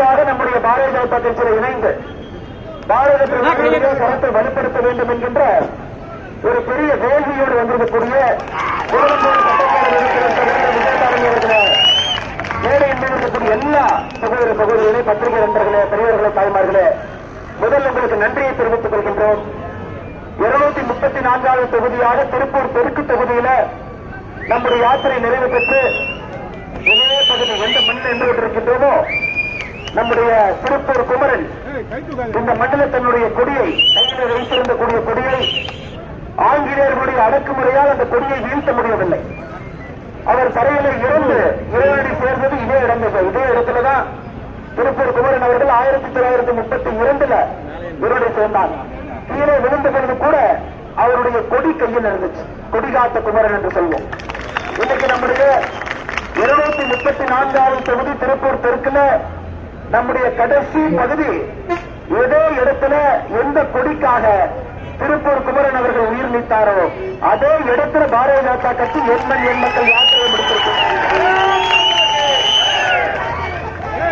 முழுமையாக நம்முடைய பாரதிய ஜனதா கட்சியில் இணைந்து பாரத பிரதமருடைய கருத்தை வலுப்படுத்த வேண்டும் என்கின்ற ஒரு பெரிய வேள்வியோடு வந்திருக்கக்கூடிய மேடையின் மீது இருக்கக்கூடிய எல்லா சகோதர சகோதரிகளே, பத்திரிகை நண்பர்களே, பெரியவர்களே, தாய்மார்களே, முதல் உங்களுக்கு நன்றியை தெரிவித்துக் கொள்கின்றோம். 234வது தொகுதியாக திருப்பூர் தெற்கு தொகுதியில நம்முடைய யாத்திரை நிறைவு பெற்று இதே பகுதி எந்த மண்ணில் என்று கொண்டிருக்கின்றோமோ நம்முடைய திருப்பூர் குமரன் இந்த மண்ணில் தன்னுடைய கொடியை கையில் வைத்திருந்த கூடிய கொடியை ஆங்கிலேயர்களுடைய அடக்குமுறையால் அந்த கொடியை வீழ்த்த முடியவில்லை. அவர் தரையில இறந்து இறைவனடி சேர்ந்தது இதே இடத்துலதான் திருப்பூர் குமரன் அவர்கள் 1932 இவருடைய சேர்ந்தார். கீழே விழுந்த பொழுது கூட அவருடைய கொடி கையில் இருந்துச்சு. கொடி காத்த குமரன் என்று சொல்வோம். இன்னைக்கு நம்முடைய 234வது தொகுதி திருப்பூர் தெற்குல நம்முடைய கடைசி பகுதி ஏதோ இடத்துல எந்த கொடிக்காக திருப்பூர் குமரன் அவர்கள் உயிர் நீத்தாரோ அதே இடத்துல பாரதிய ஜனதா கட்சி எண் மக்கள் யாத்திரை முடித்திருக்கிறார்.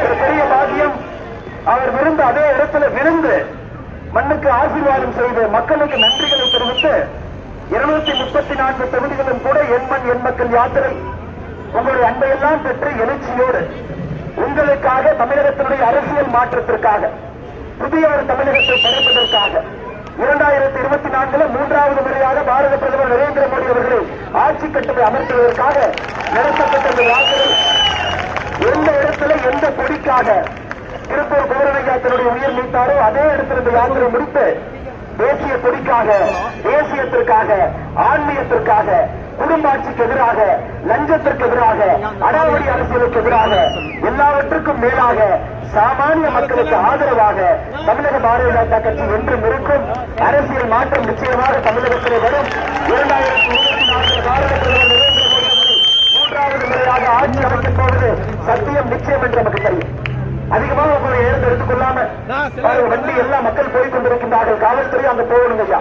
ஒரு பெரிய பாக்கியம். அவர் விழுந்த அதே இடத்துல விழுந்து மண்ணுக்கு ஆசீர்வாதம் செய்து மக்களுக்கு நன்றிகளை தெரிவித்து 234 தொகுதிகளும் கூட எண் மக்கள் யாத்திரை உங்களுடைய அன்பையெல்லாம் பெற்று எழுச்சியோடு உங்களுக்காக தமிழகத்தினுடைய அரசியல் மாற்றத்திற்காக புதிய ஒரு தமிழகத்தை படைப்பதற்காக 2024 மூன்றாவது முறையாக பாரத பிரதமர் நரேந்திர மோடி அவர்களை ஆட்சி கட்டளை அமர்த்துவதற்காக நடத்தப்பட்ட இந்த யாத்திரை எந்த இடத்துல எந்த கொடிக்காக திருப்பூர் குமரனையா தன்னுடைய உயிர் நீத்தாரோ அதே இடத்தில் இந்த யாத்திரை முடித்து தேசிய கொடிக்காக, தேசியத்திற்காக, ஆன்மீகத்திற்காக, குடும்பாட்சிக்கு எதிராக, லஞ்சத்திற்கு எதிராக, அடாவடி அரசியலுக்கு எதிராக, எல்லாவற்றுக்கும் மேலாக சாமானிய மக்களுக்கு ஆதரவாக தமிழக பாரதிய ஜனதா கட்சி என்றும் இருக்கும். அரசியல் மாற்றம் நிச்சயமாக தமிழகத்திலே வரும். 2024 பாரத பிரதமர் நரேந்திர மோடி மூன்றாவது முறையாக ஆட்சி அமைக்கப் போவது சத்தியம், நிச்சயம் என்று நமக்கு தெரியும். அதிகமாக உங்களை எடுத்துக் கொள்ளாம வண்டி எல்லா மக்கள் போய் கொண்டிருக்கின்றார்கள். காவல்துறை அங்க போகணும் ஐயா.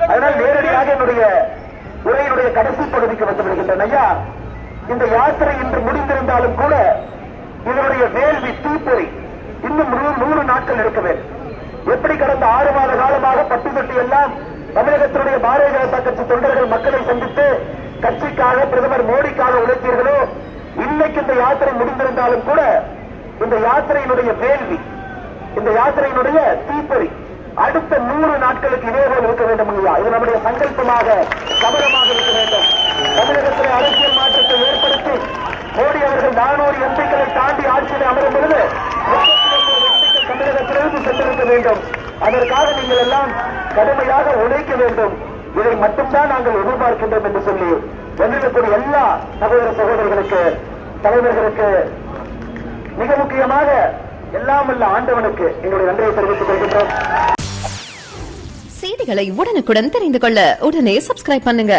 அதனால் நேரடியாக என்னுடைய உரையினுடைய கடைசி பகுதிக்கு வந்து விடுகின்றன ஐயா. இந்த யாத்திரை இன்று முடிந்திருந்தாலும் கூட இதனுடைய வேள்வி தீப்பொறி இன்னும் 100 நாட்கள் இருக்க வேண்டும். எப்படி கடந்த 6 மாத காலமாக பட்டு தொட்டி எல்லாம் தமிழகத்தினுடைய பாரதிய ஜனதா கட்சி தொண்டர்கள் மக்களை சந்தித்து கட்சிக்காக பிரதமர் மோடிக்காக உழைத்தீர்களோ, இன்னைக்கு இந்த யாத்திரை முடிந்திருந்தாலும் கூட இந்த யாத்திரையினுடைய வேள்வி, இந்த யாத்திரையினுடைய தீப்பொறி அடுத்த 100 நாட்களுக்கு இதேபோல் இருக்க வேண்டும் ஐயா. இது நம்முடைய சங்கல்பமாக, சபலமாக இருக்க வேண்டும். தமிழகத்தில் அரசியல் மாற்றத்தை ஏற்படுத்தி மோடி அவர்கள் 400 எம்பிக்களை தாண்டி ஆட்சியில் அமரும் பொழுது 32 எம்பிக்கள் தமிழகத்திலிருந்து சென்றிருக்க வேண்டும். அதற்காக நீங்கள் எல்லாம் கடுமையாக உழைக்க வேண்டும். இதை மட்டும்தான் நாங்கள் எதிர்பார்க்கின்றோம் என்று சொல்லி வந்திருக்கக்கூடிய எல்லா சகோதர சகோதரிகளுக்கு, தலைவர்களுக்கு, மிக முக்கியமாக எல்லாம் வல்ல ஆண்டவனுக்கு எங்களுடைய நன்றியை தெரிவித்துக் கொள்கின்றோம். செய்திகளை உடனுக்குடன் தெரிந்து கொள்ள உடனே சப்ஸ்கிரைப் பண்ணுங்க.